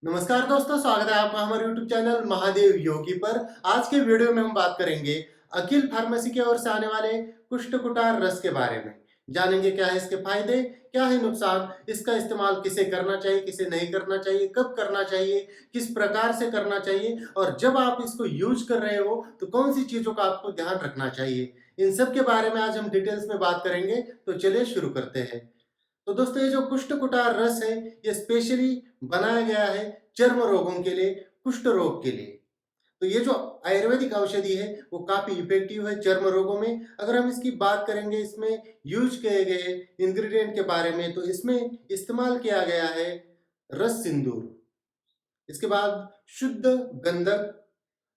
नमस्कार दोस्तों, स्वागत है आपका हमारे YouTube चैनल महादेव योगी पर। आज के वीडियो में हम बात करेंगे अखिल फार्मेसी की ओर से आने वाले कुष्ठ कुटार रस के बारे में। जानेंगे क्या है इसके फायदे, क्या है नुकसान, इसका इस्तेमाल किसे करना चाहिए, किसे नहीं करना चाहिए, कब करना चाहिए, किस प्रकार से करना चाहिए और जब आप इसको यूज कर रहे हो तो कौन सी चीजों का आपको ध्यान रखना चाहिए। इन सब के बारे में आज हम डिटेल्स में बात करेंगे, तो चलिए शुरू करते हैं। तो दोस्तों, ये जो कुष्ठ कुटार रस है, ये स्पेशली बनाया गया है चर्म रोगों के लिए, कुष्ठ रोग के लिए। तो ये जो आयुर्वेदिक औषधि है वो काफी इफेक्टिव है चर्म रोगों में। अगर हम इसकी बात करेंगे, इसमें यूज किए गए इंग्रेडिएंट के बारे में, तो इसमें इस्तेमाल किया गया है रस सिंदूर, इसके बाद शुद्ध गंधक,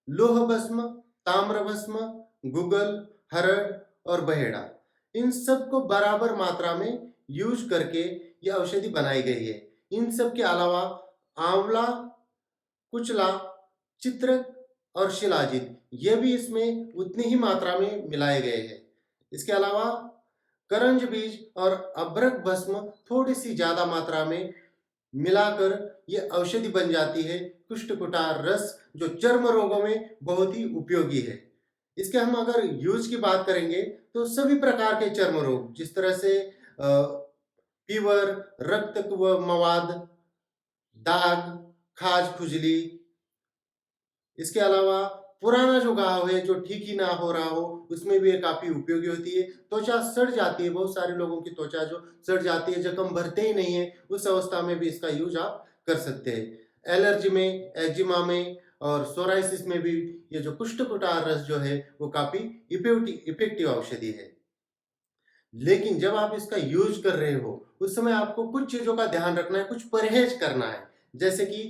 लोह भस्म, ताम्र भस्म, गुगल, हरड़ और बहेड़ा, इन सब को बराबर मात्रा में यूज करके ये औषधि बनाई गई है। इन सब के अलावा आंवला, कुचला, चित्रक और शिलाजित, ये भी इसमें उतनी ही मात्रा में मिलाए गए हैं। इसके अलावा करंज बीज और अभ्रक भस्म थोड़ी सी ज्यादा मात्रा में मिलाकर ये औषधि बन जाती है कुष्ठ कुटार रस, जो चर्म रोगों में बहुत ही उपयोगी है। इसके हम अगर यूज की बात करेंगे तो सभी प्रकार के चर्म रोग, जिस तरह से फीवर, रक्त मवाद, दाग, खाज खुजली, इसके अलावा पुराना जो घाव है जो ठीक ही ना हो रहा हो, उसमें भी ये काफी उपयोगी होती है। त्वचा सड़ जाती है, बहुत सारे लोगों की त्वचा जो सड़ जाती है, जख्म भरते ही नहीं है, उस अवस्था में भी इसका यूज आप कर सकते हैं। एलर्जी में, एजिमा में और सोराइसिस में भी ये जो कुष्ठ कुटार रस जो है वो काफी इफेक्टिव औषधि है। लेकिन जब आप इसका यूज कर रहे हो उस समय आपको कुछ चीजों का ध्यान रखना है, कुछ परहेज करना है। जैसे कि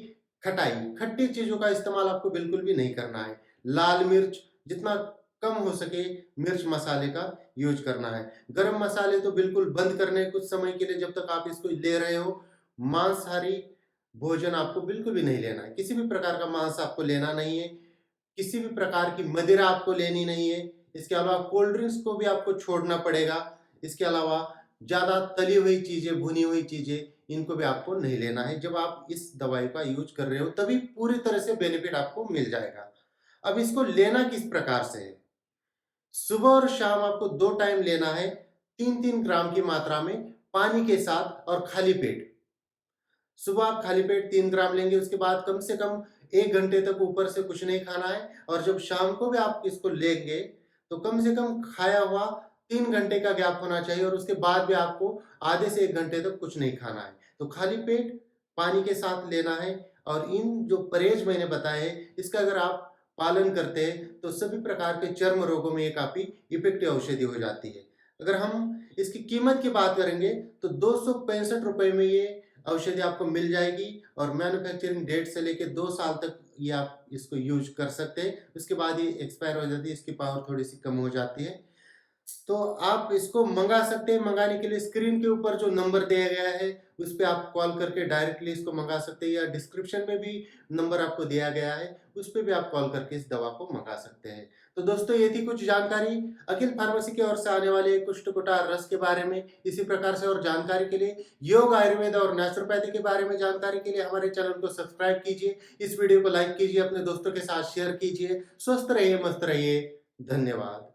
खटाई, खट्टी चीजों का इस्तेमाल आपको बिल्कुल भी नहीं करना है। लाल मिर्च, जितना कम हो सके मिर्च मसाले का यूज करना है। गरम मसाले तो बिल्कुल बंद करने कुछ समय के लिए, जब तक आप इसको ले रहे हो। मांसाहारी भोजन आपको बिल्कुल भी नहीं लेना है, किसी भी प्रकार का मांस आपको लेना नहीं है, किसी भी प्रकार की मदिरा आपको लेनी नहीं है। इसके अलावा कोल्ड ड्रिंक्स को भी आपको छोड़ना पड़ेगा। इसके अलावा ज़्यादा तली हुई चीज़ें, भुनी हुई चीज़ें, इनको भी आपको नहीं लेना है। जब आप इस दवाई का यूज कर रहे हो तभी पूरी तरह से बेनिफिट आपको मिल जाएगा। अब इसको लेना किस प्रकार से है? सुबह और शाम आपको 2 टाइम लेना है, 3-3 ग्राम की मात्रा में, पानी के साथ और खाली पेट। सुबह आप खाली पेट 3 ग्राम लेंगे, उसके बाद कम से कम 1 घंटे तक ऊपर से कुछ नहीं खाना है। और जब शाम को भी आप इसको लेंगे तो कम से कम खाया हुआ 3 घंटे का गैप होना चाहिए और उसके बाद भी आपको आधे से 1 घंटे तक कुछ नहीं खाना है। तो खाली पेट पानी के साथ लेना है। और इन जो परहेज मैंने बताए इसका अगर आप पालन करते हैं तो सभी प्रकार के चर्म रोगों में ये काफ़ी इफेक्टिव औषधि हो जाती है। अगर हम इसकी कीमत की बात करेंगे तो 265 रुपये में ये औषधि आपको मिल जाएगी और मैन्युफैक्चरिंग डेट से लेके 2 साल तक ये आप इसको यूज कर सकते हैं। उसके बाद ये एक्सपायर हो जाती है, इसकी पावर थोड़ी सी कम हो जाती है। तो आप इसको मंगा सकते हैं। मंगाने के लिए स्क्रीन के ऊपर जो नंबर दिया गया है उस पे आप कॉल करके डायरेक्टली इसको मंगा सकते हैं, या डिस्क्रिप्शन में भी नंबर आपको दिया गया है, उस पे भी आप कॉल करके इस दवा को मंगा सकते हैं। तो दोस्तों, ये थी कुछ जानकारी अखिल फार्मेसी की ओर से आने वाले कुष्ठ कुटार रस के बारे में। इसी प्रकार से और जानकारी के लिए, योग, आयुर्वेद और नेचुरोपैथी के बारे में जानकारी के लिए हमारे चैनल को सब्सक्राइब कीजिए, इस वीडियो को लाइक कीजिए, अपने दोस्तों के साथ शेयर कीजिए। स्वस्थ रहिए, मस्त रहिए। धन्यवाद।